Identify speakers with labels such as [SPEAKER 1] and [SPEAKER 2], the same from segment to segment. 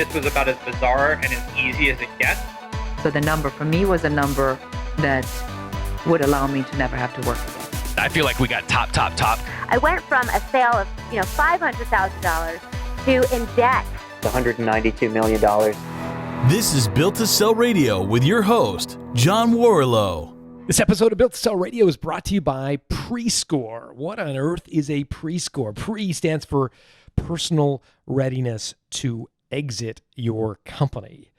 [SPEAKER 1] this was about as bizarre and as easy as it gets.
[SPEAKER 2] So the number for me was a number that would allow me to never have to work again.
[SPEAKER 3] I feel like we got top.
[SPEAKER 4] I went from a sale of, $500,000 to in debt.
[SPEAKER 5] $192 million.
[SPEAKER 6] This is Built to Sell Radio with your host, John Warlow.
[SPEAKER 3] This episode of Built to Sell Radio is brought to you by Pre-Score. What on earth is a Pre-Score? Pre stands for personal readiness to exit your company.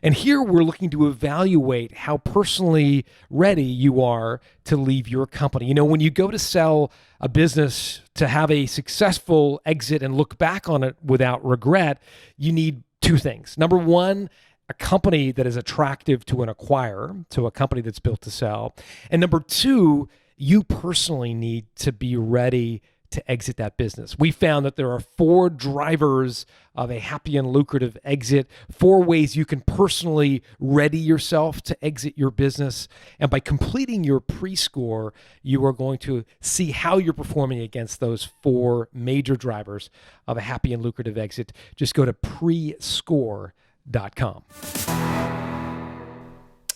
[SPEAKER 3] And here we're looking to evaluate how personally ready you are to leave your company. When you go to sell a business to have a successful exit and look back on it without regret, you need two things. Number one, a company that is attractive to an acquirer, to a company that's built to sell. And number two, you personally need to be ready to exit that business. We found that there are 4 drivers of a happy and lucrative exit, 4 ways you can personally ready yourself to exit your business. And by completing your pre-score, you are going to see how you're performing against those 4 major drivers of a happy and lucrative exit. Just go to prescore.com.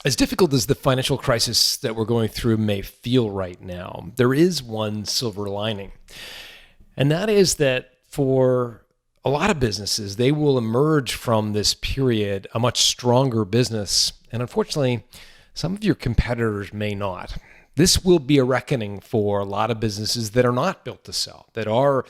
[SPEAKER 3] As difficult as the financial crisis that we're going through may feel right now, there is one silver lining. And that is that for a lot of businesses, they will emerge from this period a much stronger business. And unfortunately, some of your competitors may not. This will be a reckoning for a lot of businesses that are not built to sell, that are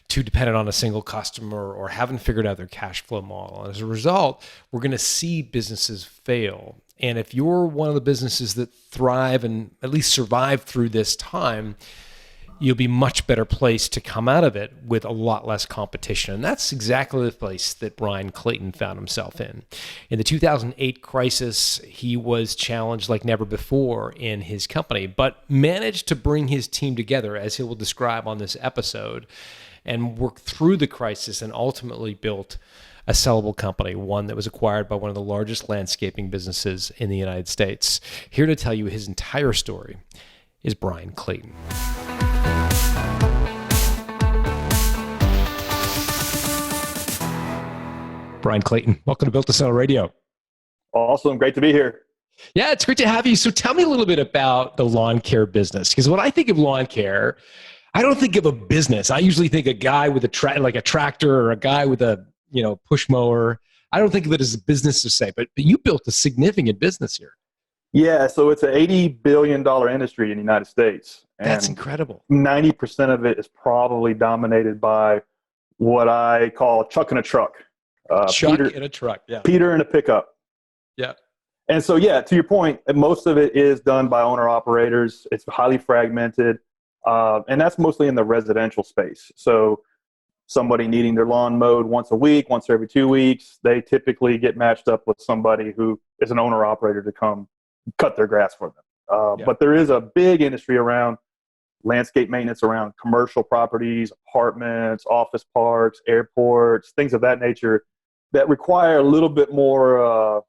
[SPEAKER 3] too dependent on a single customer or haven't figured out their cash flow model. And as a result, we're going to see businesses fail. And if you're one of the businesses that thrive and at least survive through this time, you'll be much better placed to come out of it with a lot less competition. And that's exactly the place that Bryan Clayton found himself in. In the 2008 crisis, he was challenged like never before in his company, but managed to bring his team together, as he will describe on this episode, and work through the crisis and ultimately built a sellable company, one that was acquired by one of the largest landscaping businesses in the United States. Here to tell you his entire story is Bryan Clayton. Bryan Clayton, welcome to Built to Sell Radio.
[SPEAKER 7] Awesome. Great to be here.
[SPEAKER 3] Yeah, it's great to have you. So tell me a little bit about the lawn care business, because when I think of lawn care, I don't think of a business. I usually think a guy with a tractor or a guy with a push mower. I don't think of it as a business to say, but you built a significant business here.
[SPEAKER 7] Yeah, so it's an $80 billion industry in the United States. And
[SPEAKER 3] that's incredible.
[SPEAKER 7] 90% of it is probably dominated by what I call chuck in a truck.
[SPEAKER 3] Chuck in a truck, yeah.
[SPEAKER 7] Peter in a pickup.
[SPEAKER 3] Yeah.
[SPEAKER 7] And so, yeah, to your point, most of it is done by owner-operators. It's highly fragmented, and that's mostly in the residential space. So somebody needing their lawn mowed once a week, once every 2 weeks, they typically get matched up with somebody who is an owner-operator to come cut their grass for them. But there is a big industry around landscape maintenance, around commercial properties, apartments, office parks, airports, things of that nature that require a little bit more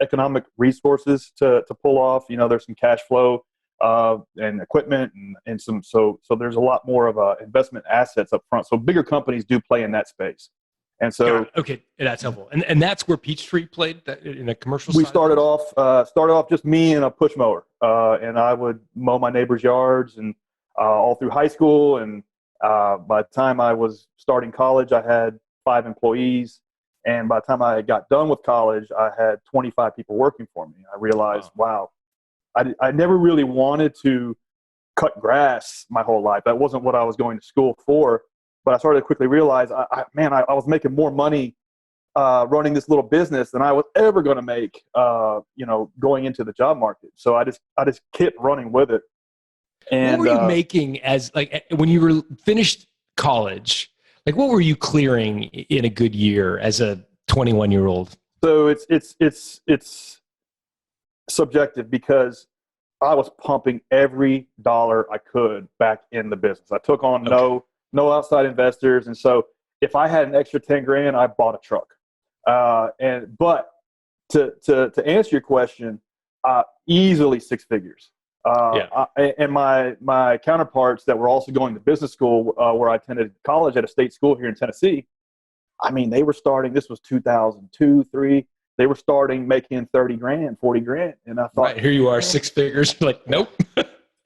[SPEAKER 7] economic resources to pull off. There's some cash flow and equipment and some, so there's a lot more of investment assets up front. So bigger companies do play in that space. And so,
[SPEAKER 3] okay, that's helpful. And that's where Peachtree played in a commercial
[SPEAKER 7] we
[SPEAKER 3] side?
[SPEAKER 7] started off just me and a push mower. And I would mow my neighbors' yards and all through high school. And by the time I was starting college, I had 5 employees. And by the time I got done with college, I had 25 people working for me. I realized, wow, I never really wanted to cut grass my whole life. That wasn't what I was going to school for. But I started to quickly realize, I was making more money running this little business than I was ever going to make, going into the job market. So I just kept running with it. And
[SPEAKER 3] what were you making when you were finished college? What were you clearing in a good year as a 21-year-old?
[SPEAKER 7] So it's subjective because I was pumping every dollar I could back in the business. I took on no outside investors. And so if I had an extra 10 grand, I bought a truck. But to answer your question, easily 6 figures. And my counterparts that were also going to business school, where I attended college at a state school here in Tennessee, I mean, they were starting, this was 2002, 3. They were starting making 30 grand, 40 grand. And I thought,
[SPEAKER 3] Right, here you are, 6 figures. You're like, nope.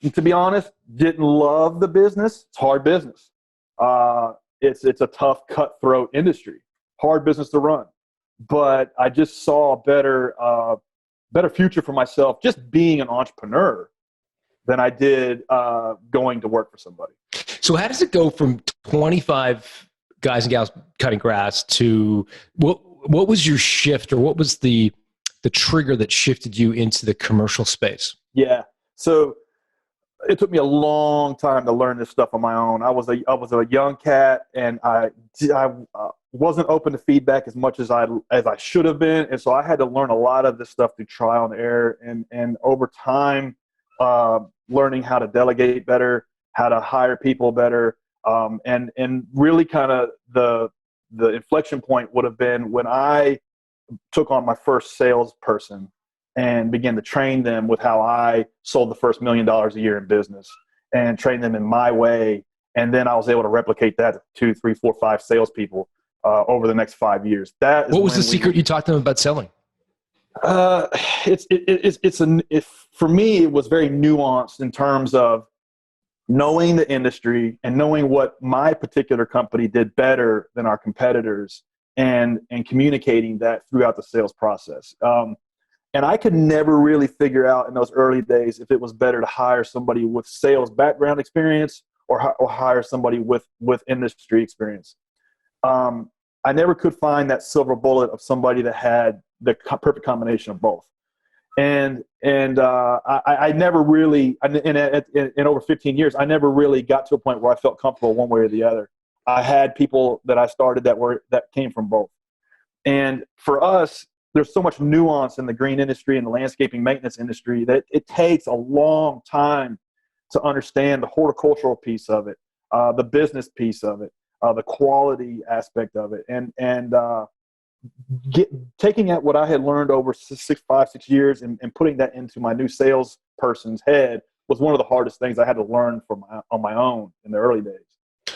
[SPEAKER 7] to be honest, didn't love the business. It's hard business. It's a tough, cutthroat industry, hard business to run. But I just saw a better future for myself just being an entrepreneur than I did going to work for somebody.
[SPEAKER 3] So how does it go from 25 guys and gals cutting grass to what was your shift, or what was the trigger that shifted you into the commercial space?
[SPEAKER 7] Yeah. So it took me a long time to learn this stuff on my own. I was a young cat, and I wasn't open to feedback as much as I should have been, and so I had to learn a lot of this stuff through trial and error, and over time, learning how to delegate better, how to hire people better, and really kind of the inflection point would have been when I took on my first salesperson and began to train them with how I sold the first $1 million a year in business, and train them in my way. And then I was able to replicate that to 2, 3, 4, 5 salespeople over the next 5 years. What
[SPEAKER 3] was the secret you talked to them about selling?
[SPEAKER 7] For me, it was very nuanced in terms of knowing the industry and knowing what my particular company did better than our competitors, and communicating that throughout the sales process. And I could never really figure out in those early days if it was better to hire somebody with sales background experience or hire somebody with industry experience. I never could find that silver bullet of somebody that had the perfect combination of both. And I never really, in over 15 years, I never really got to a point where I felt comfortable one way or the other. I had people that I started that came from both. And for us, there's so much nuance in the green industry and the landscaping maintenance industry that it takes a long time to understand the horticultural piece of it, the business piece of it, the quality aspect of it, and taking at what I had learned over 5, 6 years and putting that into my new salesperson's head was one of the hardest things I had to learn on my own in the early days.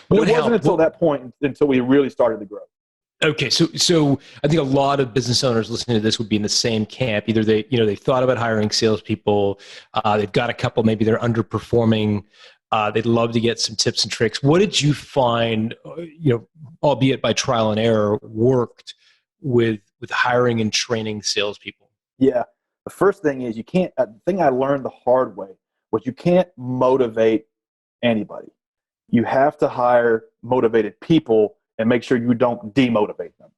[SPEAKER 7] But it wasn't until that point until we really started to grow.
[SPEAKER 3] Okay, so I think a lot of business owners listening to this would be in the same camp. Either they thought about hiring salespeople, they've got a couple, maybe they're underperforming. They'd love to get some tips and tricks. What did you find, albeit by trial and error, worked with hiring and training salespeople?
[SPEAKER 7] Yeah, the first thing is the thing I learned the hard way was you can't motivate anybody. You have to hire motivated people and make sure you don't demotivate them.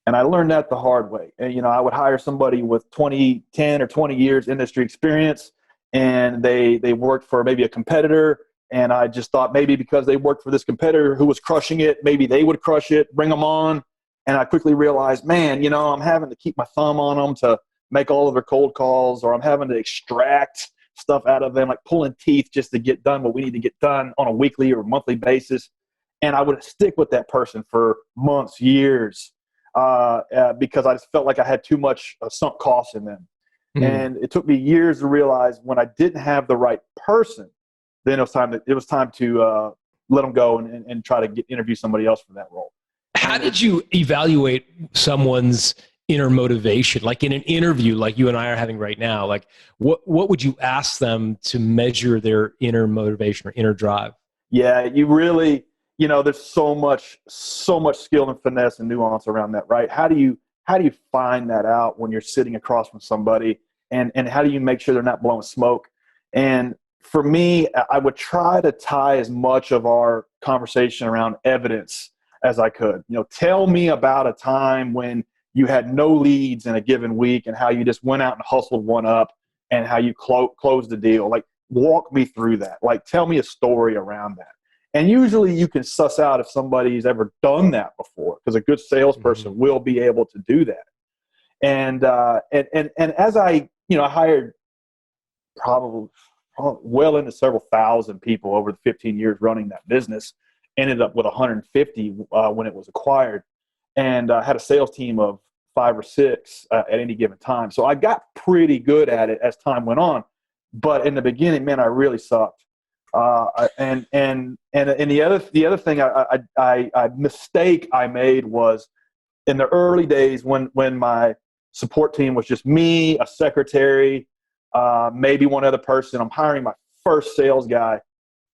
[SPEAKER 7] And I learned that the hard way. And, I would hire somebody with 10 or 20 years industry experience, and they worked for maybe a competitor. And I just thought maybe because they worked for this competitor who was crushing it, maybe they would crush it, bring them on. And I quickly realized, man, I'm having to keep my thumb on them to make all of their cold calls, or I'm having to extract stuff out of them, like pulling teeth just to get done what we need to get done on a weekly or monthly basis. And I would stick with that person for months, years, because I just felt like I had too much sunk costs in them. Mm-hmm. And it took me years to realize when I didn't have the right person, then it was time to let them go and try to interview somebody else for that role.
[SPEAKER 3] How did you evaluate someone's inner motivation? Like in an interview like you and I are having right now, like what would you ask them to measure their inner motivation or inner drive?
[SPEAKER 7] Yeah, you really, there's so much skill and finesse and nuance around that, right? How do you find that out when you're sitting across from somebody, and how do you make sure they're not blowing smoke? And for me, I would try to tie as much of our conversation around evidence as I could. Tell me about a time when you had no leads in a given week and how you just went out and hustled one up and how you closed the deal. Like, walk me through that. Like, tell me a story around that. And usually you can suss out if somebody's ever done that before, because a good salesperson mm-hmm. will be able to do that. And as I hired probably well into several thousand people over the 15 years running that business, ended up with 150 when it was acquired, and had a sales team of 5 or 6 at any given time. So I got pretty good at it as time went on. But in the beginning, man, I really sucked. And the other thing, I mistake I made was in the early days when my support team was just me, a secretary, maybe one other person, I'm hiring my first sales guy.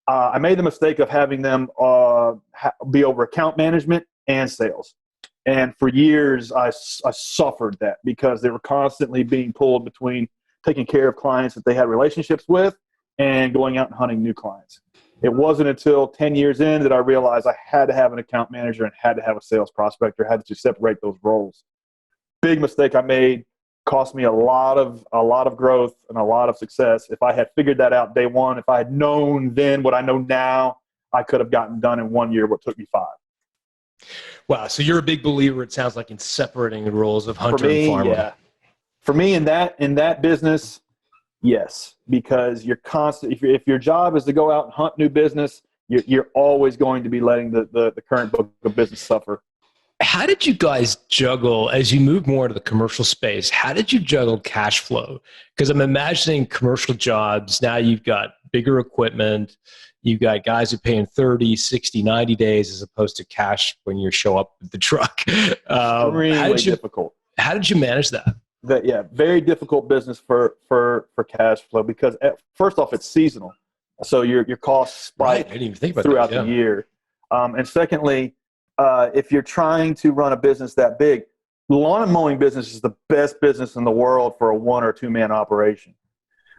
[SPEAKER 7] I made the mistake of having them be over account management and sales. And for years, I suffered that because they were constantly being pulled between taking care of clients that they had relationships with and going out and hunting new clients. It wasn't until 10 years in that I realized I had to have an account manager and had to have a sales prospector, had to separate those roles. Big mistake I made, cost me a lot of growth and a lot of success. If I had figured that out day one, if I had known then what I know now, I could have gotten done in 1 year what took me 5.
[SPEAKER 3] Wow. So you're a big believer, it sounds like, in separating the roles of hunter and farmer.
[SPEAKER 7] Yeah. For me, in that business, yes, because you're constant. If your job is to go out and hunt new business, you're always going to be letting the current book of business suffer.
[SPEAKER 3] How did you guys juggle, as you move more into the commercial space, how did you juggle cash flow? Because I'm imagining commercial jobs, now you've got bigger equipment, you've got guys who pay in 30, 60, 90 days as opposed to cash when you show up with the truck.
[SPEAKER 7] Really difficult.
[SPEAKER 3] How did you manage that?
[SPEAKER 7] Very difficult business for cash flow because first off, it's seasonal. So your costs spike
[SPEAKER 3] I didn't even think about
[SPEAKER 7] throughout
[SPEAKER 3] that,
[SPEAKER 7] the year. And secondly, if you're trying to run a business that big, the lawn and mowing business is the best business in the world for a 1 or 2 man operation.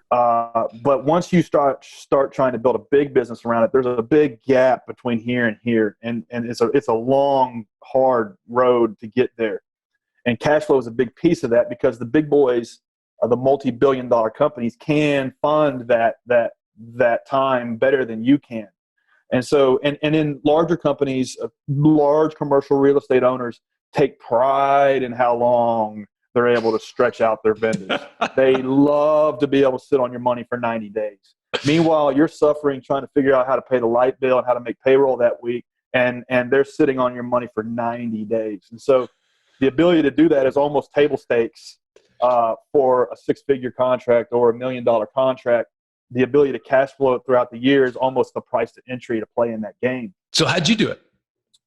[SPEAKER 7] But once you start trying to build a big business around it, there's a big gap between here and here, and it's a long, hard road to get there. And cash flow is a big piece of that because the big boys, the multi-billion-dollar companies, can fund that time better than you can. And so, and in larger companies, large commercial real estate owners take pride in how long they're able to stretch out their vendors. They love to be able to sit on your money for 90 days. Meanwhile, you're suffering trying to figure out how to pay the light bill and how to make payroll that week, and they're sitting on your money for 90 days. And so the ability to do that is almost table stakes for a 6-figure contract or $1 million contract. The ability to cash flow it throughout the year is almost the price to entry to play in that game.
[SPEAKER 3] So how'd you do it?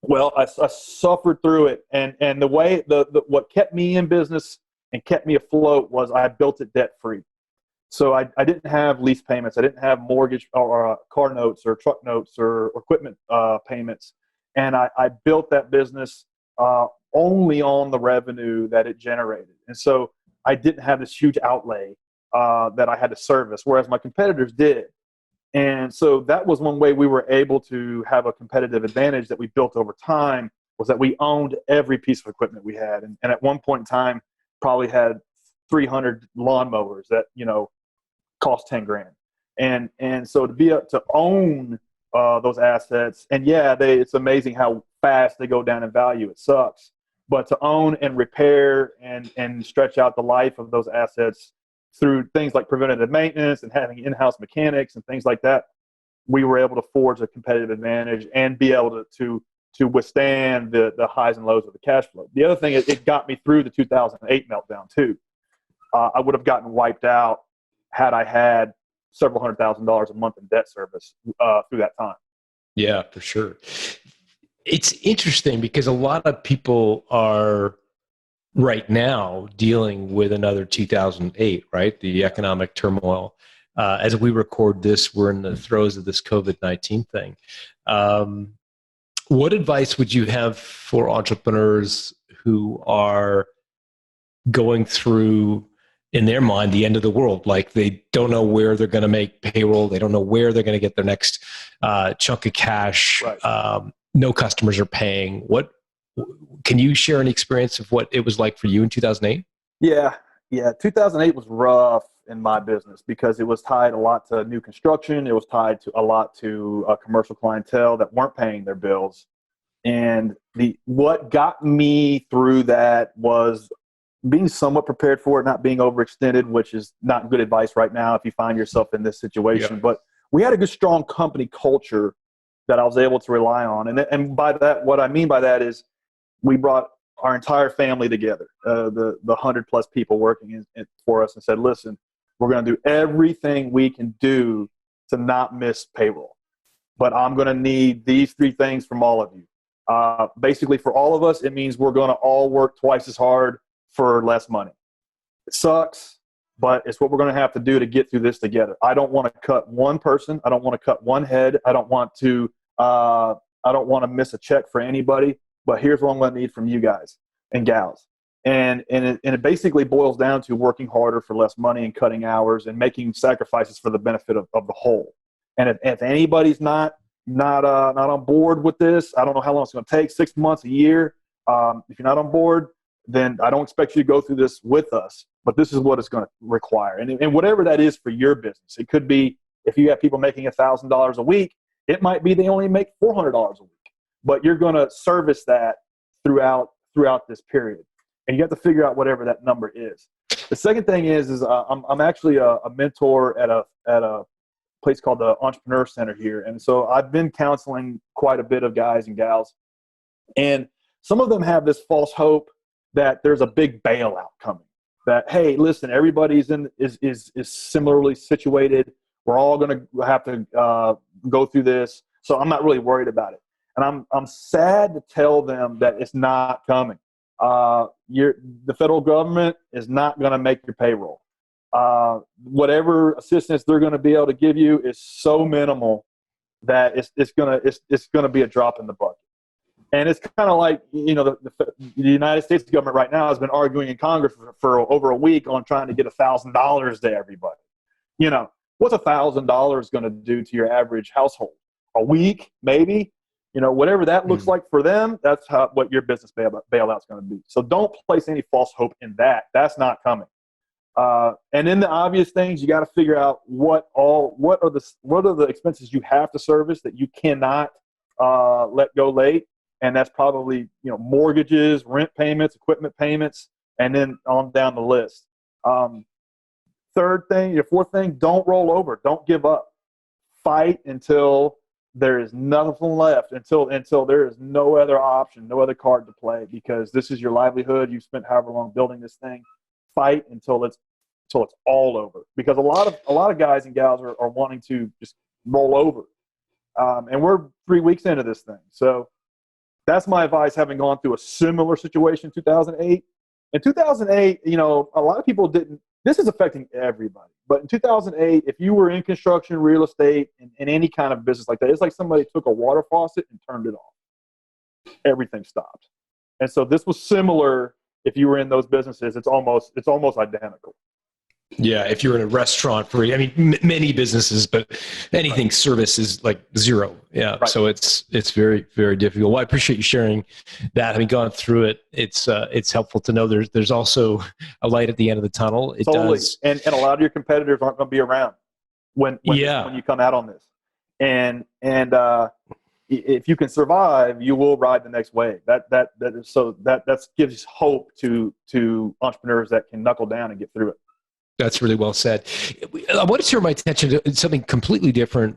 [SPEAKER 7] Well, I suffered through it, and the way what kept me in business and kept me afloat was I built it debt free. So I didn't have lease payments, I didn't have mortgage or car notes or truck notes or equipment payments, and I built that business only on the revenue that it generated, and so I didn't have this huge outlay that I had to service, whereas my competitors did. And so that was one way we were able to have a competitive advantage that we built over time, was that we owned every piece of equipment we had. And at one point in time, probably had 300 lawnmowers that, cost 10 grand. And so to be able to own those assets, and it's amazing how fast they go down in value. It sucks. But to own and repair and stretch out the life of those assets through things like preventative maintenance and having in-house mechanics and things like that, we were able to forge a competitive advantage and be able to withstand the highs and lows of the cash flow. The other thing is it got me through the 2008 meltdown too. I would have gotten wiped out had I had several $100,000 a month in debt service through that time. Yeah,
[SPEAKER 3] for sure. It's interesting because a lot of people are right now dealing with another 2008, right? The economic turmoil. As we record this, we're in the throes of this COVID-19 thing. What advice would you have for entrepreneurs who are going through, in their mind, the end of the world? Like they don't know where they're going to make payroll. They don't know where they're going to get their next chunk of cash. Right. No customers are paying. Can you share an experience of what it was like for you in 2008? Yeah. 2008 was rough in my business because it was tied a lot to new construction. It was tied to a lot to commercial clientele that weren't paying their bills. And what got me through that was being somewhat prepared for it, not being overextended, which is not good advice right now if you find yourself in this situation. Yeah. But we had a good, strong company culture that I was able to rely on. And by that, what I mean by that is we brought our entire family together, the 100+ people working for us, and said, listen, we're going to do everything we can do to not miss payroll. But I'm going to need these 3 things from all of you.
[SPEAKER 7] Basically, for all of us, it means we're going to all work twice as hard for less money. It sucks, but it's what we're going to have to do to get through this together. I don't want to cut one person. I don't want to cut one head. I don't want to miss a check for anybody. But here's what I'm going to need from you guys and gals. And it basically boils down to working harder for less money and cutting hours and making sacrifices for the benefit of the whole. And if anybody's not on board with this, I don't know how long it's going to take, 6 months, a year. If you're not on board, then I don't expect you to go through this with us. But this is what it's going to require. And whatever that is for your business, it could be if you have people making $1,000 a week, it might be they only make $400 a week. But you're going to service that throughout this period. And you have to figure out whatever that number is. The second thing is I'm actually a mentor at a place called the Entrepreneur Center here. And so I've been counseling quite a bit of guys and gals. And some of them have this false hope that there's a big bailout coming. That, hey, listen, everybody's is similarly situated. We're all going to have to go through this. So I'm not really worried about it. And I'm sad to tell them that it's not coming. The federal government is not going to make your payroll. Whatever assistance they're going to be able to give you is so minimal that it's going to be a drop in the bucket. And it's kind of like, the United States government right now has been arguing in Congress for over a week on trying to get $1,000 to everybody. What's $1,000 going to do to your average household? A week, maybe? Whatever that looks like for them, that's what your business bailout is going to be. So don't place any false hope in that. That's not coming. And then the obvious things, you got to figure out what are the expenses you have to service that you cannot let go late, and that's probably mortgages, rent payments, equipment payments, and then on down the list. Fourth thing, don't roll over, don't give up, fight until there is nothing left, until there is no other option, no other card to play, because this is your livelihood. You've spent however long building this thing. Fight until it's all over, because a lot of guys and gals are wanting to just roll over, and we're 3 weeks into this thing. So that's my advice, having gone through a similar situation in 2008. In 2008, a lot of people didn't. This is affecting everybody. But in 2008, if you were in construction, real estate, and any kind of business like that, it's like somebody took a water faucet and turned it off. Everything stopped. And so this was similar. If you were in those businesses, it's almost identical.
[SPEAKER 3] Yeah, if you're in a restaurant, many businesses, but anything service is like zero. Yeah, right. So it's very, very difficult. Well, I appreciate you sharing that. Having gone through it, it's helpful to know there's also a light at the end of the tunnel. It
[SPEAKER 7] totally.
[SPEAKER 3] does,
[SPEAKER 7] and a lot of your competitors aren't going to be around when you come out on this. And if you can survive, you will ride the next wave. That gives hope to entrepreneurs that can knuckle down and get through it.
[SPEAKER 3] That's really well said. I want to turn my attention to something completely different,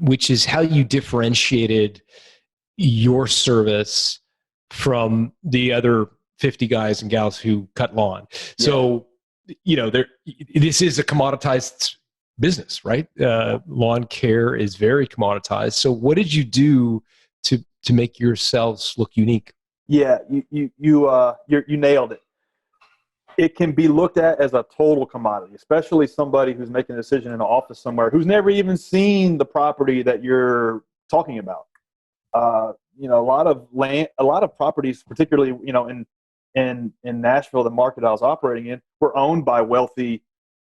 [SPEAKER 3] which is how you differentiated your service from the other 50 guys and gals who cut lawn. Yeah. So, this is a commoditized business, right? Lawn care is very commoditized. So what did you do to make yourselves look unique?
[SPEAKER 7] Yeah, you nailed it. It can be looked at as a total commodity, especially somebody who's making a decision in an office somewhere who's never even seen the property that you're talking about. A lot of properties, particularly in Nashville, the market I was operating in, were owned by wealthy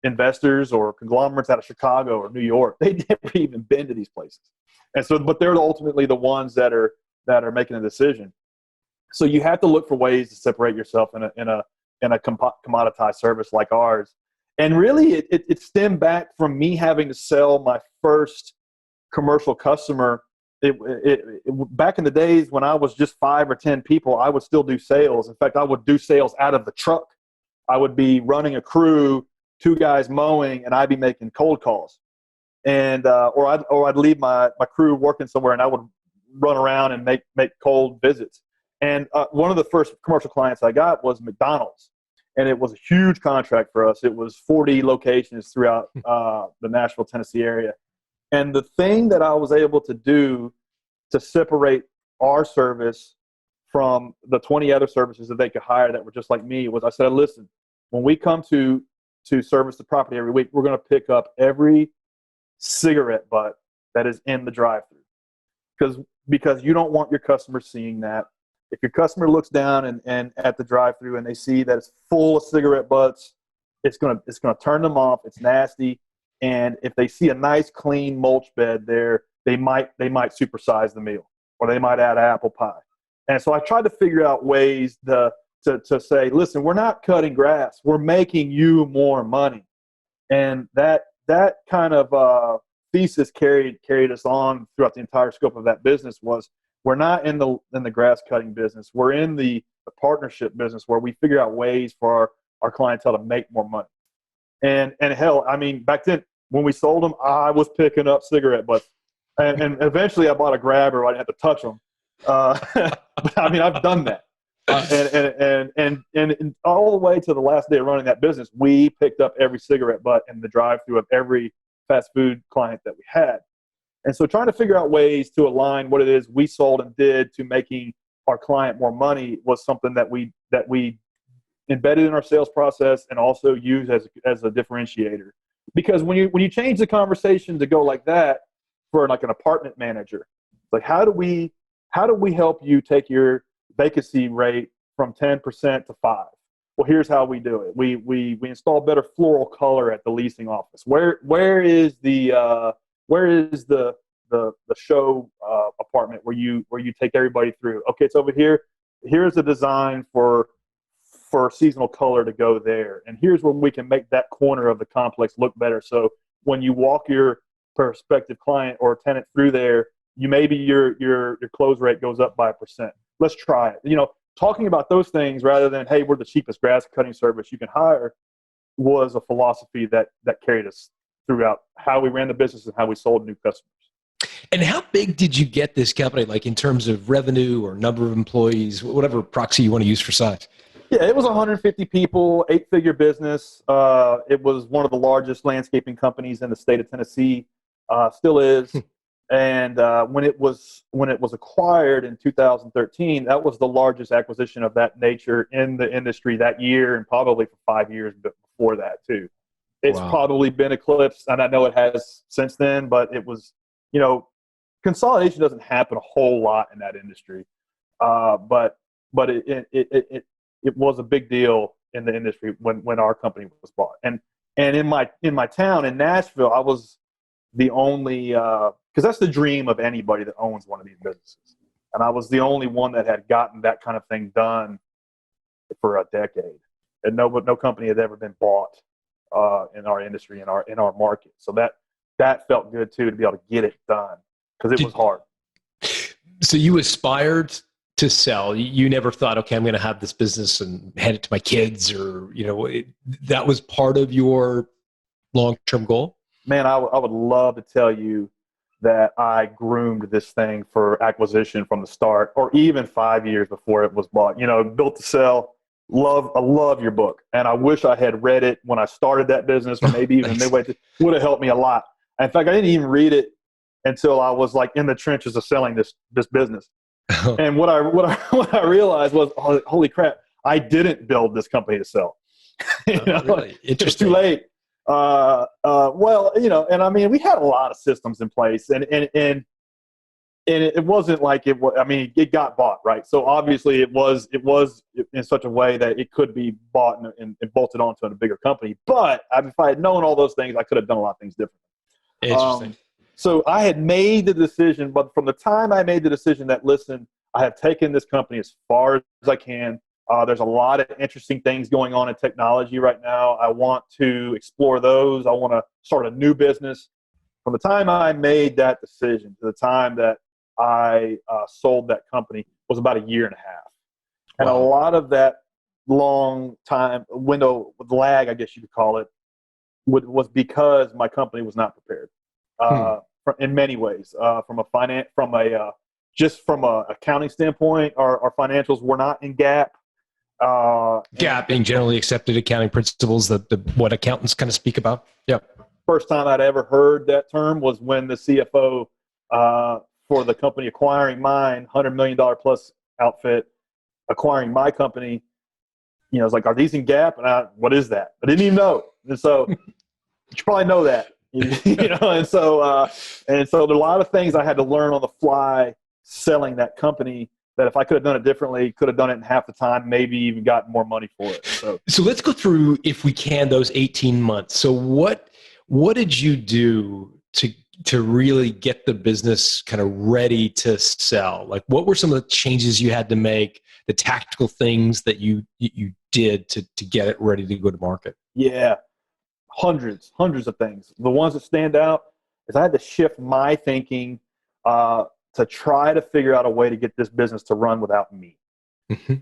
[SPEAKER 7] investors or conglomerates out of Chicago or New York. They'd never even been to these places, and so, but they're ultimately the ones that are making a decision. So you have to look for ways to separate yourself in a commoditized service like ours. And really, it stemmed back from me having to sell my first commercial customer. Back in the days when I was just 5 or 10 people, I would still do sales. In fact, I would do sales out of the truck. I would be running a crew, 2 guys mowing, and I'd be making cold calls. And or I'd leave my crew working somewhere, and I would run around and make cold visits. And one of the first commercial clients I got was McDonald's. And it was a huge contract for us. It was 40 locations throughout the Nashville, Tennessee area. And the thing that I was able to do to separate our service from the 20 other services that they could hire that were just like me was I said, listen, when we come to service the property every week, we're going to pick up every cigarette butt that is in the drive-through, because you don't want your customers seeing that. If your customer looks down and at the drive-through and they see that it's full of cigarette butts, it's gonna turn them off. It's nasty, and if they see a nice clean mulch bed there, they might supersize the meal, or they might add apple pie. And so I tried to figure out ways to say, listen, we're not cutting grass, we're making you more money, and that kind of thesis carried us on throughout the entire scope of that business. Was we're not in the grass cutting business. We're in the partnership business where we figure out ways for our clientele to make more money. And hell, I mean, back then when we sold them, I was picking up cigarette butts, and eventually I bought a grabber. I didn't have to touch them. But I mean, I've done that. And all the way to the last day of running that business, we picked up every cigarette butt in the drive-through of every fast food client that we had. And so trying to figure out ways to align what it is we sold and did to making our client more money was something that we embedded in our sales process and also use as a differentiator. Because when you change the conversation to go like that for like an apartment manager, like how do we help you take your vacancy rate from 10% to 5%? Well, here's how we do it. We install better floral color at the leasing office. Where is the show apartment where you take everybody through? Okay, it's over here. Here's a design for seasonal color to go there, and here's where we can make that corner of the complex look better. So when you walk your prospective client or tenant through there, maybe your close rate goes up by 1%. Let's try it. You know, talking about those things rather than, hey, we're the cheapest grass cutting service you can hire, was a philosophy that carried us throughout how we ran the business and how we sold new customers.
[SPEAKER 3] And how big did you get this company, like in terms of revenue or number of employees, whatever proxy you want to use for size?
[SPEAKER 7] Yeah, it was 150 people, 8-figure business. It was one of the largest landscaping companies in the state of Tennessee, still is. And when it was acquired in 2013, that was the largest acquisition of that nature in the industry that year, and probably for 5 years before that too. It's probably been eclipsed, and I know it has since then. But it was, consolidation doesn't happen a whole lot in that industry, but it was a big deal in the industry when our company was bought. And in my town in Nashville, I was the only, because that's the dream of anybody that owns one of these businesses. And I was the only one that had gotten that kind of thing done for a decade. And no company had ever been bought in our industry, in our market. So that felt good too, to be able to get it done, because it was hard.
[SPEAKER 3] So you aspired to sell. You never thought, okay, I'm going to have this business and hand it to my kids, or that was part of your long-term goal?
[SPEAKER 7] Man, I would love to tell you that I groomed this thing for acquisition from the start, or even 5 years before it was bought. Built to Sell. I love your book, and I wish I had read it when I started that business, or maybe even midway. Would have helped me a lot. In fact, I didn't even read it until I was like in the trenches of selling this business. And what I realized was, holy crap, I didn't build this company to sell.
[SPEAKER 3] Really?
[SPEAKER 7] It's too late. And I mean, we had a lot of systems in place, and it wasn't like it was. I mean, it got bought, right? So obviously, it was in such a way that it could be bought and bolted onto a bigger company. But if I had known all those things, I could have done a lot of things differently.
[SPEAKER 3] Interesting.
[SPEAKER 7] So I had made the decision, but from the time I made the decision that, listen, I have taken this company as far as I can. There's a lot of interesting things going on in technology right now. I want to explore those. I want to start a new business. From the time I made that decision to the time that I sold that company was about 1.5 years. And a lot of that long time window with lag, I guess you could call it, was because my company was not prepared in many ways. From a accounting standpoint, our financials were not in GAAP.
[SPEAKER 3] GAAP being generally accepted accounting principles, what accountants kind of speak about. Yeah.
[SPEAKER 7] First time I'd ever heard that term was when the CFO for the company acquiring mine, $100 million plus outfit, acquiring my company. You know, it's like, are these in GAAP? And what is that? I didn't even know. And so you should probably know that. You know, and so there are a lot of things I had to learn on the fly selling that company that if I could have done it differently, could have done it in half the time, maybe even gotten more money for it. So
[SPEAKER 3] let's go through, if we can, those 18 months. So what did you do to really get the business kind of ready to sell? Like, what were some of the changes you had to make, the tactical things that you did to get it ready to go to market?
[SPEAKER 7] Yeah, hundreds of things. The ones that stand out is I had to shift my thinking to try to figure out a way to get this business to run without me. Mm-hmm.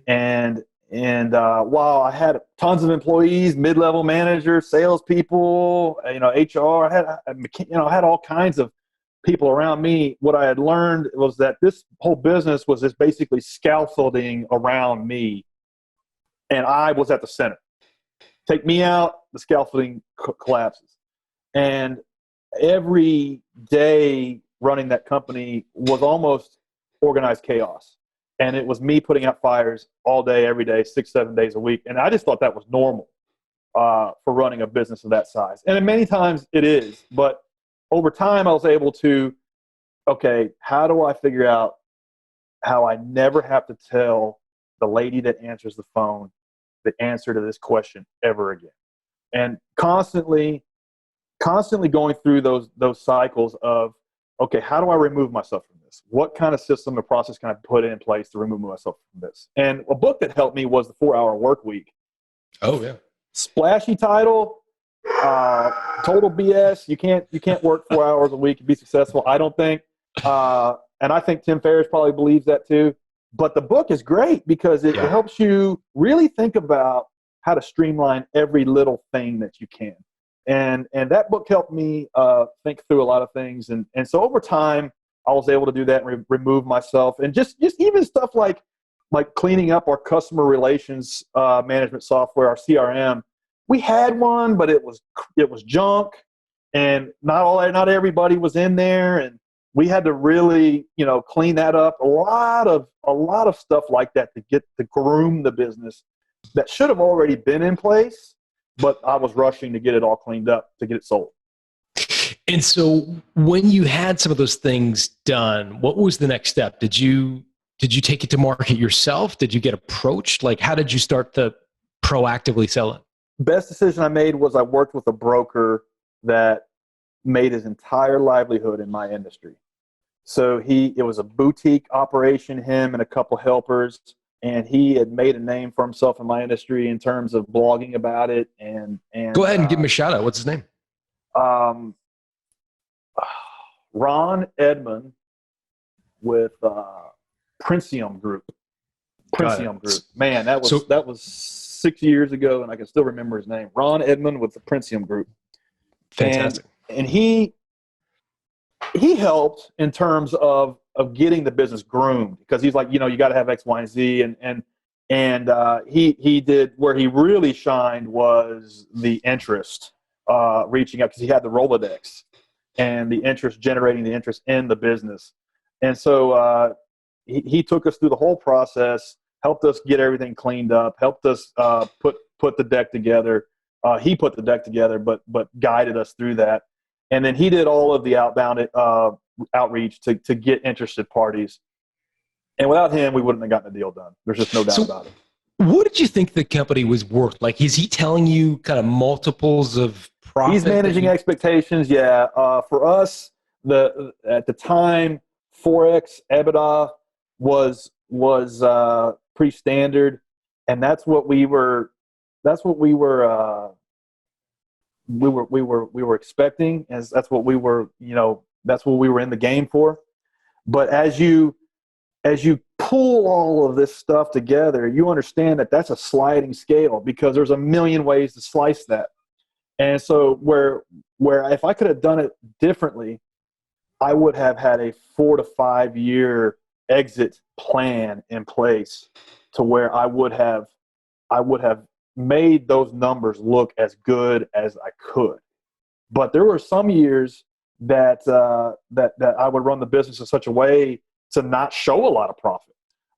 [SPEAKER 7] And while I had tons of employees, mid-level managers, salespeople, HR, I had all kinds of people around me. What I had learned was that this whole business was just basically scaffolding around me, and I was at the center. Take me out, the scaffolding collapses. And every day running that company was almost organized chaos. And it was me putting out fires all day, every day, 6-7 days a week. And I just thought that was normal for running a business of that size. And many times it is. But over time, I was able to, okay, how do I figure out how I never have to tell the lady that answers the phone the answer to this question ever again? And constantly going through those cycles of, okay, how do I remove myself from this? What kind of system or process can I put in place to remove myself from this? And a book that helped me was The 4-Hour Work Week. Oh, yeah. Splashy title, total BS. You can't work 4 hours a week and be successful, I don't think. And I think Tim Ferriss probably believes that too. But the book is great because it helps you really think about how to streamline every little thing that you can. And that book helped me think through a lot of things. And so over time, I was able to do that and remove myself. And just even stuff like cleaning up our customer relations management software, our CRM. We had one, but it was junk, and not everybody was in there, and we had to really clean that up. A lot of stuff like that to groom the business that should have already been in place. But I was rushing to get it all cleaned up to get it sold.
[SPEAKER 3] And so when you had some of those things done, what was the next step? Did you take it to market yourself? Did you get approached? Like, how did you start to proactively sell it?
[SPEAKER 7] Best decision I made was I worked with a broker that made his entire livelihood in my industry. So it was a boutique operation, him and a couple helpers. And he had made a name for himself in my industry in terms of blogging about it. And
[SPEAKER 3] go ahead and give him a shout out. What's his name?
[SPEAKER 7] Ron Edmond with Princium Group. Man, that was 6 years ago, and I can still remember his name. Ron Edmond with the Princium Group.
[SPEAKER 3] Fantastic.
[SPEAKER 7] And he helped in terms of getting the business groomed, because he's like, you got to have X, Y, and Z. And he did, where he really shined was the interest, reaching out, because he had the Rolodex and the interest, generating the interest in the business. And so he took us through the whole process, helped us get everything cleaned up, helped us put the deck together. He put the deck together, but guided us through that. And then he did all of the outbound outreach to get interested parties. And without him, we wouldn't have gotten the deal done. There's just no doubt about it.
[SPEAKER 3] What did you think the company was worth? Like, is he telling you kind of multiples of profit?
[SPEAKER 7] He's managing expectations, yeah. For us, at the time, 4x EBITDA was pretty standard, and that's what we were expecting, as that's what we were in the game for. But as you pull all of this stuff together, you understand that that's a sliding scale, because there's a million ways to slice that. And so where if I could have done it differently, I would have had a 4 to 5 year exit plan in place, to where I would have made those numbers look as good as I could. But there were some years that I would run the business in such a way to not show a lot of profit.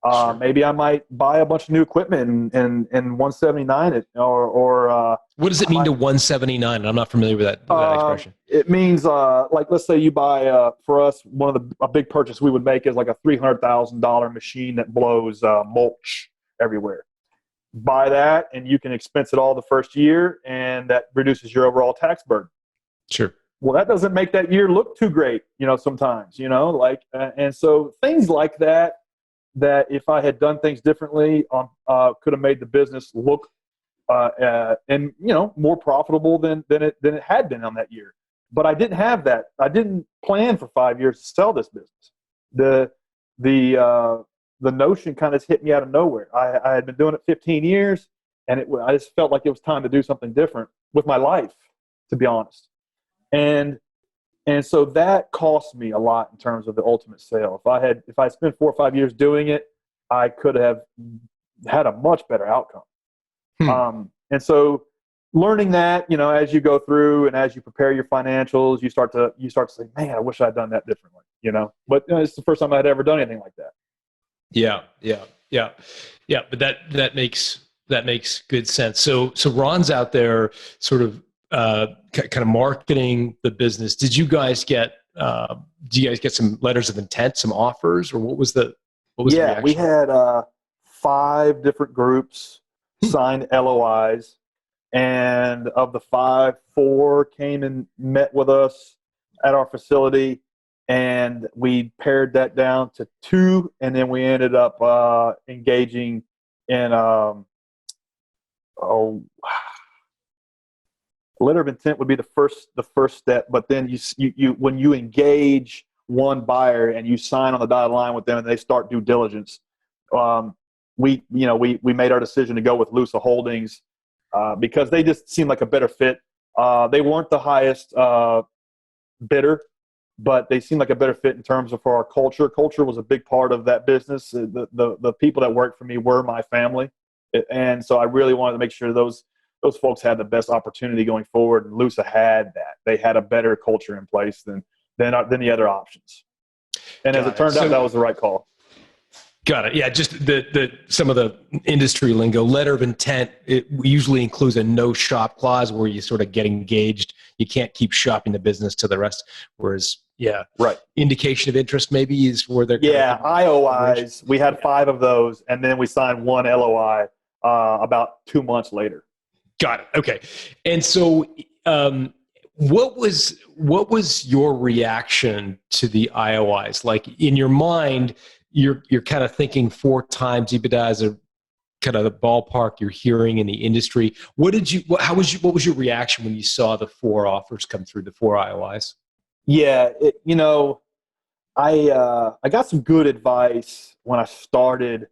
[SPEAKER 3] Sure.
[SPEAKER 7] Maybe I might buy a bunch of new equipment and 179 it, or
[SPEAKER 3] What does it mean to 179? I'm not familiar with that expression.
[SPEAKER 7] it means like, let's say you buy for us, a big purchase we would make is like a $300,000 machine that blows mulch everywhere. Buy that, and you can expense it all the first year, and that reduces your overall tax burden.
[SPEAKER 3] Sure.
[SPEAKER 7] Well, that doesn't make that year look too great, sometimes, and so things like that if I had done things differently, could have made the business look and more profitable than it had been on that year. But I didn't have that. I didn't plan for 5 years to sell this business. The notion kind of hit me out of nowhere. I had been doing it 15 years, and I just felt like it was time to do something different with my life, to be honest. And so that cost me a lot in terms of the ultimate sale. If I spent 4 or 5 years doing it, I could have had a much better outcome. And so learning that, as you go through and as you prepare your financials, you start to say, man, I wish I'd done that differently, but it's the first time I'd ever done anything like that.
[SPEAKER 3] Yeah. But that makes good sense. So Ron's out there sort of kind of marketing the business. Did you guys get some letters of intent, some offers, or what was the reaction?
[SPEAKER 7] We had 5 different groups signed LOIs, and of the 5, 4 came and met with us at our facility, and we pared that down to 2, and then we ended up engaging in letter of intent would be the first step, but then you when you engage one buyer and you sign on the dotted line with them and they start due diligence, we made our decision to go with Lusa Holdings because they just seemed like a better fit. They weren't the highest bidder, but they seemed like a better fit in terms of for our culture. Culture was a big part of that business. The people that worked for me were my family, and so I really wanted to make sure those folks had the best opportunity going forward. And Lusa had that. They had a better culture in place than the other options. And as it turned out, that was the right call.
[SPEAKER 3] Got it. Yeah, just some of the industry lingo. Letter of intent, it usually includes a no shop clause where you sort of get engaged. You can't keep shopping the business to the rest. Whereas, right. Indication of interest maybe is where they're
[SPEAKER 7] IOIs. We had 5 of those, and then we signed 1 LOI about 2 months later.
[SPEAKER 3] Got it. Okay. And so what was your reaction to the IOIs? Like in your mind, you're kind of thinking 4 times EBITDA as a kind of the ballpark you're hearing in the industry. What was your reaction when you saw the 4 offers come through, the 4 IOIs?
[SPEAKER 7] Yeah, I got some good advice when I started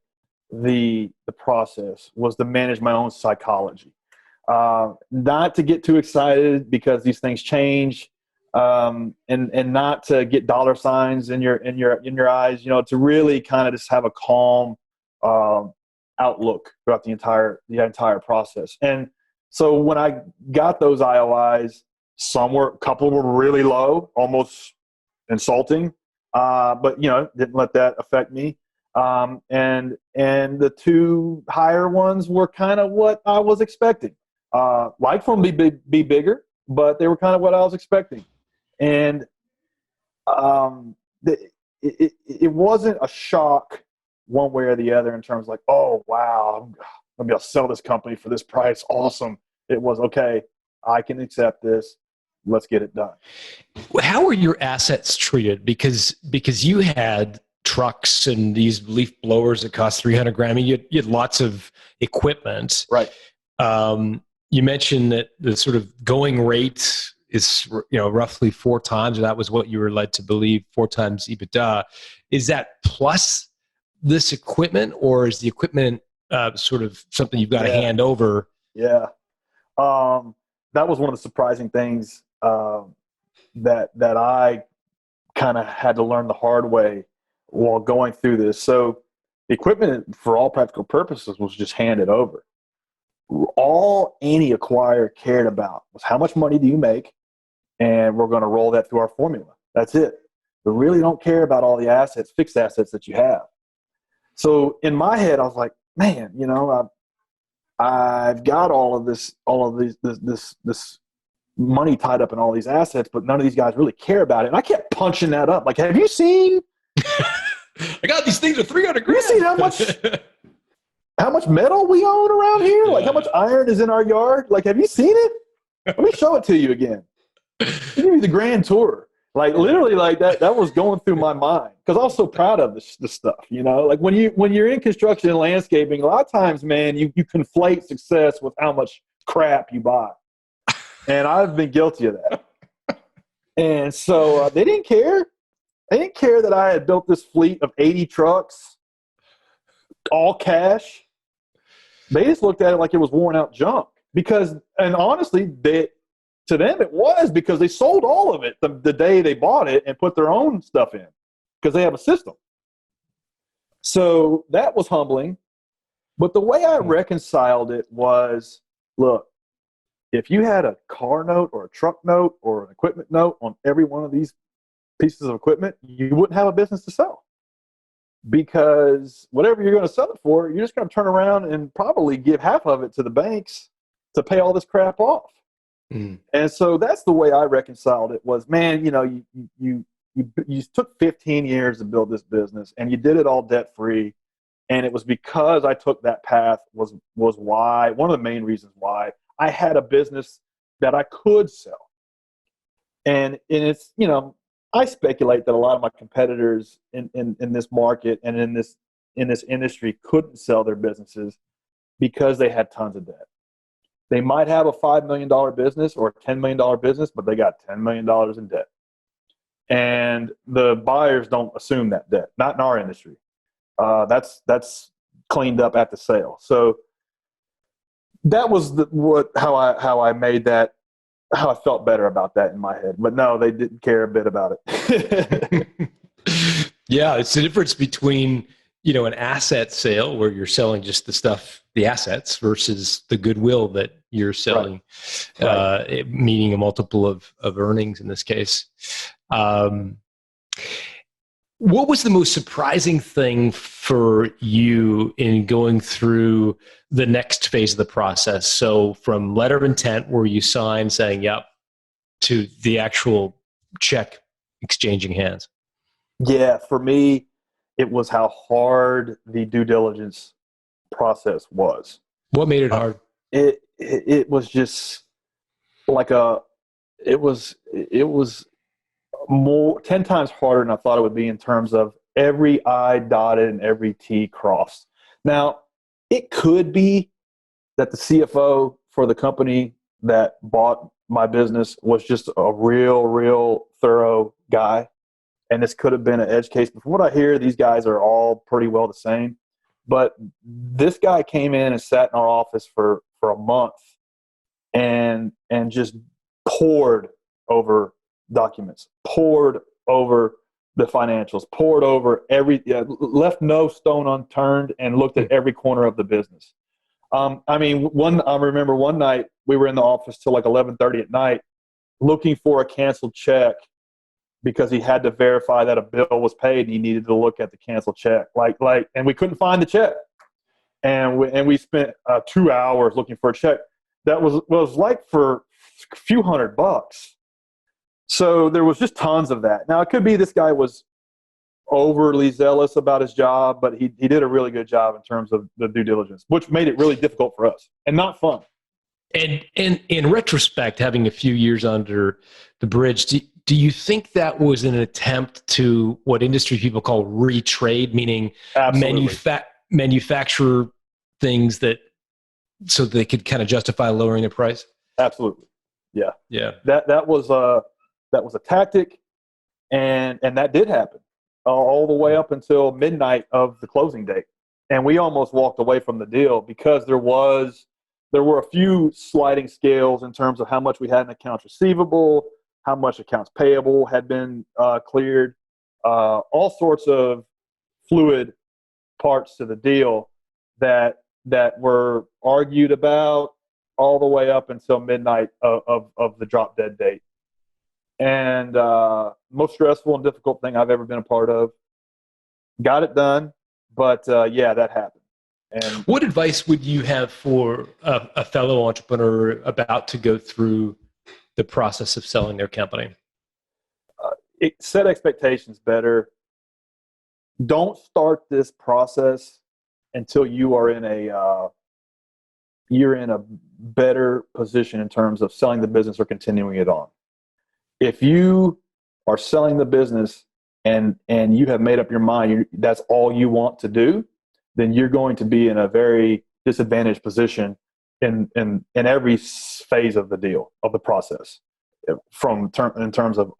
[SPEAKER 7] the process, was to manage my own psychology. Not to get too excited because these things change, and not to get dollar signs in your eyes, to really kind of just have a calm outlook throughout the entire process. And so when I got those IOIs, a couple were really low, almost insulting, but didn't let that affect me. And the 2 higher ones were kind of what I was expecting. Like for them to be bigger, but they were kind of what I was expecting. And it wasn't a shock one way or the other in terms of like, oh, wow, I'm going to be able to sell this company for this price. Awesome. It was, okay, I can accept this. Let's get it done.
[SPEAKER 3] How were your assets treated? Because you had trucks and these leaf blowers that cost $300,000. You had lots of equipment.
[SPEAKER 7] Right.
[SPEAKER 3] You mentioned that the sort of going rate is, roughly 4 times, or that was what you were led to believe, 4 times EBITDA. Is that plus this equipment, or is the equipment sort of something you've got to hand over?
[SPEAKER 7] Yeah. That was one of the surprising things that I kind of had to learn the hard way while going through this. So the equipment, for all practical purposes, was just handed over. All any acquirer cared about was how much money do you make and we're going to roll that through our formula. That's it. We really don't care about all the assets, fixed assets that you have. So in my head, I was like, man, I've got all of this money tied up in all these assets, but none of these guys really care about it. And I kept punching that up. Like, have you seen?
[SPEAKER 3] I got these things for $300,000.
[SPEAKER 7] You see how much metal we own around here? Like, how much iron is in our yard? Like, have you seen it? Let me show it to you again. I'll give you the grand tour. Like, literally, like that was going through my mind because I was so proud of this stuff. Like when you're in construction and landscaping, a lot of times, man, you conflate success with how much crap you buy. And I've been guilty of that. And so they didn't care. They didn't care that I had built this fleet of 80 trucks, all cash. They just looked at it like it was worn out junk. And honestly, to them it was because they sold all of it the day they bought it and put their own stuff in because they have a system. So that was humbling. But the way I reconciled it was, look, if you had a car note or a truck note or an equipment note on every one of these pieces of equipment, you wouldn't have a business to sell. Because whatever you're going to sell it for, you're just going to turn around and probably give half of it to the banks to pay all this crap off. Mm. And so that's the way I reconciled it was, man, you took 15 years to build this business and you did it all debt free. And it was because I took that path was why, one of the main reasons why I had a business that I could sell. And it's, I speculate that a lot of my competitors in this market and in this industry couldn't sell their businesses because they had tons of debt. They might have a $5 million business or a $10 million business, but they got $10 million in debt. And the buyers don't assume that debt, not in our industry. That's cleaned up at the sale. So that was how I made that, how I felt better about that in my head. But no, they didn't care a bit about it.
[SPEAKER 3] Yeah, it's the difference between, an asset sale where you're selling just the assets versus the goodwill that you're selling, right. Meaning a multiple of earnings in this case. What was the most surprising thing for you in going through the next phase of the process? So from letter of intent where you sign saying, yep, to the actual check exchanging hands.
[SPEAKER 7] Yeah, for me, it was how hard the due diligence process was.
[SPEAKER 3] What made it hard?
[SPEAKER 7] It was just like it was more 10 times harder than I thought it would be in terms of every I dotted and every T crossed. Now, it could be that the CFO for the company that bought my business was just a real thorough guy. And this could have been an edge case. But from what I hear, these guys are all pretty well the same. But this guy came in and sat in our office for a month and just pored over documents, pored over the financials, pored over left no stone unturned and looked at every corner of the business. I remember one night we were in the office till like 11:30 at night looking for a canceled check because he had to verify that a bill was paid and he needed to look at the canceled check. And we couldn't find the check. And we spent 2 hours looking for a check that was like for a few $100. So there was just tons of that. Now, it could be this guy was overly zealous about his job, but he did a really good job in terms of the due diligence, which made it really difficult for us and not fun.
[SPEAKER 3] And in retrospect, having a few years under the bridge, do you think that was an attempt to what industry people call retrade, meaning manufacture things so they could kind of justify lowering their price?
[SPEAKER 7] Absolutely. Yeah.
[SPEAKER 3] Yeah.
[SPEAKER 7] That was a tactic, and that did happen all the way up until midnight of the closing date. And we almost walked away from the deal because there were a few sliding scales in terms of how much we had in accounts receivable, how much accounts payable had been cleared, all sorts of fluid parts to the deal that were argued about all the way up until midnight of the drop dead date. and most stressful and difficult thing I've ever been a part of. Got it done, but yeah, that happened. And
[SPEAKER 3] what advice would you have for a fellow entrepreneur about to go through the process of selling their company?
[SPEAKER 7] Set expectations better. Don't start this process until you are in you're in a better position in terms of selling the business or continuing it on. If you are selling the business and you have made up your mind, that's all you want to do, then you're going to be in a very disadvantaged position in every phase of the deal, of the process, in terms of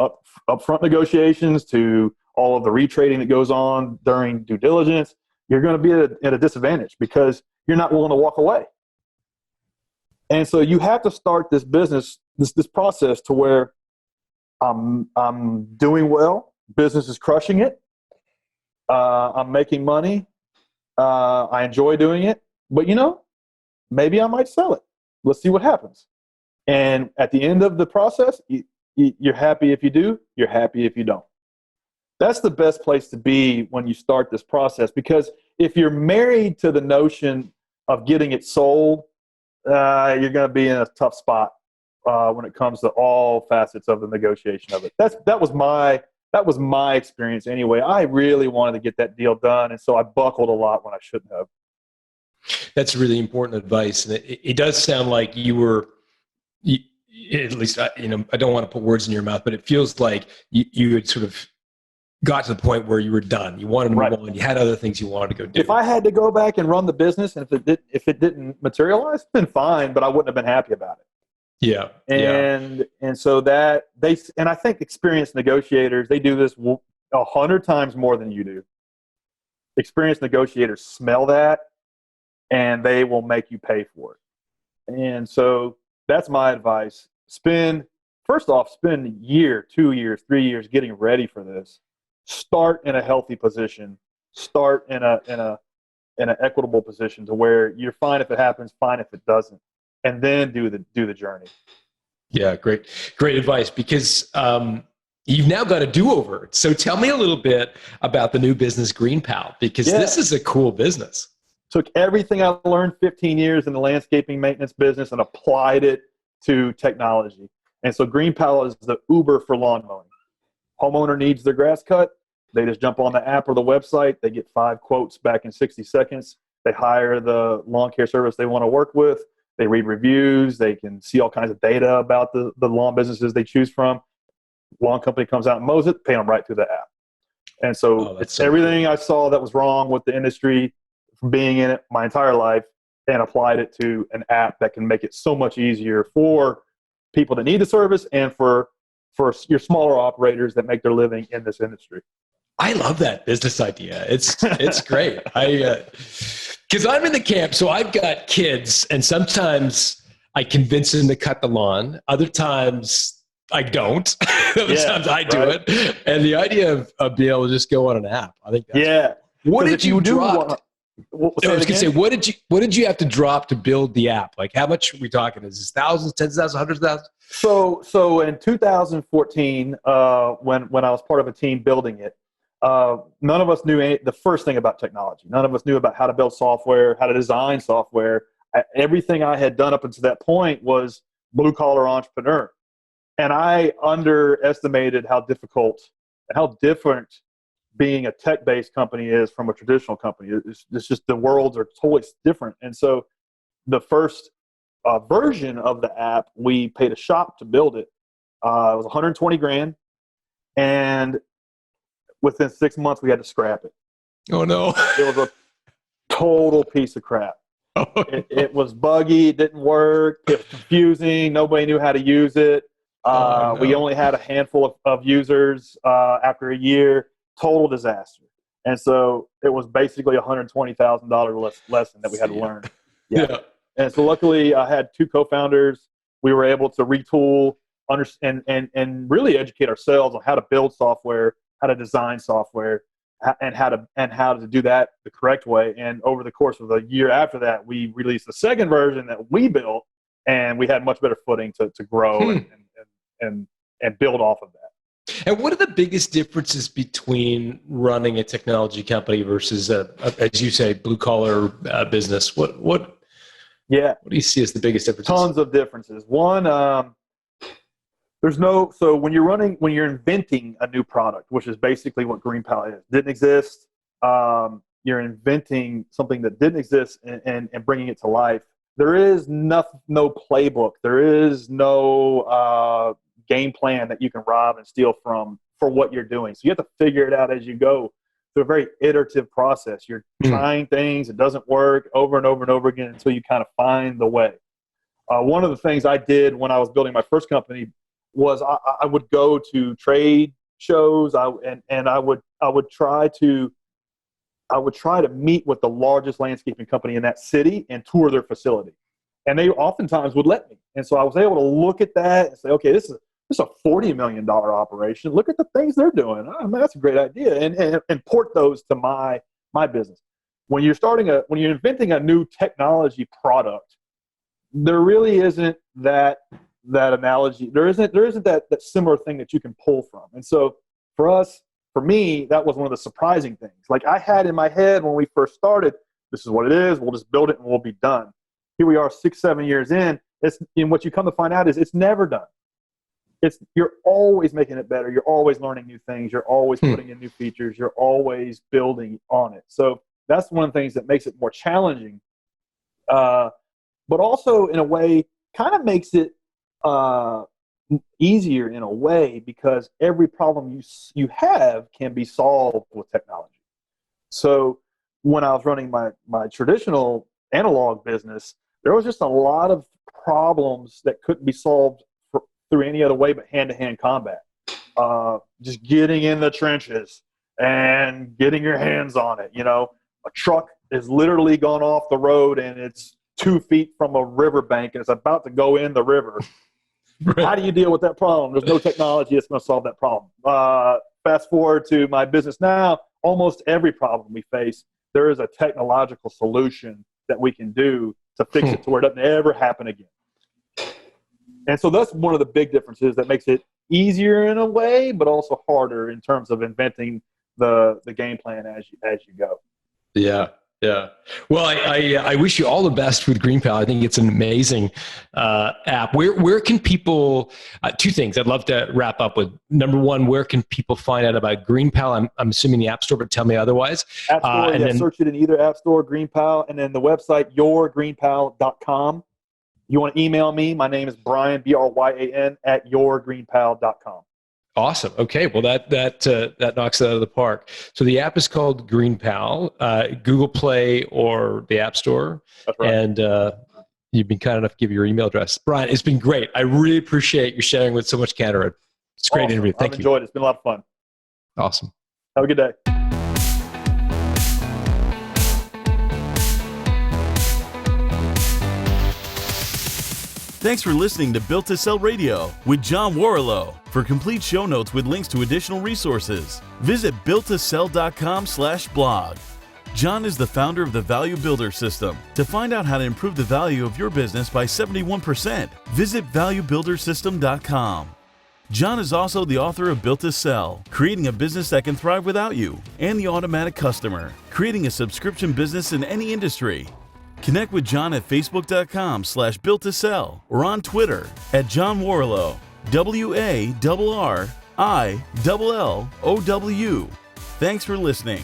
[SPEAKER 7] upfront negotiations to all of the retrading that goes on during due diligence. You're going to be at a disadvantage because you're not willing to walk away. And so you have to start this business, this process to where I'm doing well, business is crushing it, I'm making money, I enjoy doing it, but maybe I might sell it. Let's see what happens. And at the end of the process, you're happy if you do, you're happy if you don't. That's the best place to be when you start this process, because if you're married to the notion of getting it sold, you're going to be in a tough spot when it comes to all facets of the negotiation of it. That was my experience anyway. I really wanted to get that deal done, and so I buckled a lot when I shouldn't have.
[SPEAKER 3] That's really important advice, and it does sound like you were. At least, I don't want to put words in your mouth, but it feels like you had sort of got to the point where you were done. You wanted to move on. You had other things you wanted to go do.
[SPEAKER 7] If I had to go back and run the business, and if it didn't materialize, then fine, but I wouldn't have been happy about it.
[SPEAKER 3] Yeah.
[SPEAKER 7] And so that and I think experienced negotiators, they do this 100 times more than you do. Experienced negotiators smell that, and they will make you pay for it. And so that's my advice. Spend a year, 2 years, 3 years getting ready for this. Start in a healthy position. Start in an equitable position to where you're fine if it happens, fine if it doesn't, and then do the journey.
[SPEAKER 3] Yeah, great advice, because you've now got a do-over. So tell me a little bit about the new business, GreenPal, because this is a cool business.
[SPEAKER 7] Took everything I learned 15 years in the landscaping maintenance business and applied it to technology. And so GreenPal is the Uber for lawn mowing. Homeowner needs their grass cut. They just jump on the app or the website. They get 5 quotes back in 60 seconds. They hire the lawn care service they want to work with. They read reviews. They can see all kinds of data about the lawn businesses they choose from. Lawn company comes out and mows it, pay them right through the app. And so it's everything I saw that was wrong with the industry from being in it my entire life, and applied it to an app that can make it so much easier for people that need the service and for your smaller operators that make their living in this industry.
[SPEAKER 3] I love that business idea. It's great. Because I'm in the camp, so I've got kids, and sometimes I convince them to cut the lawn. Other times I don't. Other times I do it. And the idea of being able to just go on an app, I think that's What did you drop? I was going to say, what did you have to drop to build the app? Like, how much are we talking? Is this thousands, tens of thousands, hundreds of thousands?
[SPEAKER 7] So in 2014, when I was part of a team building it, none of us knew the first thing about technology. None of us knew about how to build software, how to design software. Everything I had done up until that point was blue-collar entrepreneur. And I underestimated how difficult and how different being a tech-based company is from a traditional company. It's just the worlds are totally different. And so the first version of the app, we paid a shop to build it. It was $120,000, and within 6 months we had to scrap it.
[SPEAKER 3] Oh no!
[SPEAKER 7] It was a total piece of crap. It was buggy. It didn't work. It was confusing. Nobody knew how to use it. We only had a handful of users after a year. Total disaster. And so it was basically $120,000 lesson that we had to learn. Yeah. And so luckily I had 2 co-founders. We were able to retool, understand, and really educate ourselves on how to build software, how to design software, and how to do that the correct way. And over the course of the year after that, we released the second version that we built, and we had much better footing to grow and and build off of that.
[SPEAKER 3] And what are the biggest differences between running a technology company versus as you say, blue collar business? What do you see as the biggest differences?
[SPEAKER 7] Tons of differences. One, so when you're inventing a new product, which is basically what GreenPal is, didn't exist. You're inventing something that didn't exist and bringing it to life. There is no playbook. There is no game plan that you can rob and steal from for what you're doing. So you have to figure it out as you go through a very iterative process. You're trying things. It doesn't work over and over and over again until you kind of find the way. One of the things I did when I was building my first company was I would go to trade shows. I would try to meet with the largest landscaping company in that city and tour their facility. And they oftentimes would let me. And so I was able to look at that and say, okay, this is a $40 million operation. Look at the things they're doing. Oh, man, that's a great idea. And port those to my business. When you're inventing a new technology product, there really isn't that analogy. There isn't that similar thing that you can pull from. And so for me, that was one of the surprising things. Like I had in my head when we first started, this is what it is. We'll just build it and we'll be done. Here we are 6-7 years in. And what you come to find out is it's never done. You're always making it better. You're always learning new things. You're always putting in new features. You're always building on it. So that's one of the things that makes it more challenging, but also in a way kind of makes it easier in a way because every problem you have can be solved with technology. So when I was running my traditional analog business, there was just a lot of problems that couldn't be solved through any other way but hand-to-hand combat. Just getting in the trenches and getting your hands on it. A truck is literally gone off the road and it's 2 feet from a riverbank and it's about to go in the river. Right. How do you deal with that problem? There's no technology that's going to solve that problem. Fast forward to my business now, almost every problem we face, there is a technological solution that we can do to fix it to where it doesn't ever happen again. And so that's one of the big differences that makes it easier in a way, but also harder in terms of inventing the game plan as you go.
[SPEAKER 3] Yeah. Yeah. Well, I wish you all the best with GreenPal. I think it's an amazing app. Where can people, 2 things I'd love to wrap up with. Number one, where can people find out about GreenPal? I'm assuming the App Store, but tell me otherwise.
[SPEAKER 7] App Store, then search it in either App Store, GreenPal, and then the website, yourgreenpal.com. You want to email me? My name is Bryan, Bryan, at yourgreenpal.com.
[SPEAKER 3] Awesome. Okay. Well, that knocks it out of the park. So the app is called GreenPal, Google Play or the App Store. That's right. And you've been kind enough to give your email address. Bryan, it's been great. I really appreciate you sharing with so much candor. It's a great interview. Thank you. I've
[SPEAKER 7] enjoyed it. It's been a lot of fun.
[SPEAKER 3] Awesome.
[SPEAKER 7] Have a good day.
[SPEAKER 6] Thanks for listening to Built to Sell Radio with John Warrillow. For complete show notes with links to additional resources, visit builttosell.com/blog. John is the founder of the Value Builder System. To find out how to improve the value of your business by 71%, visit valuebuildersystem.com. John is also the author of Built to Sell, Creating a Business That Can Thrive Without You, and The Automatic Customer, Creating a Subscription Business in Any Industry. Connect with John at facebook.com/builttosell or on Twitter at John Warrillow, WARRILLOW. Thanks for listening.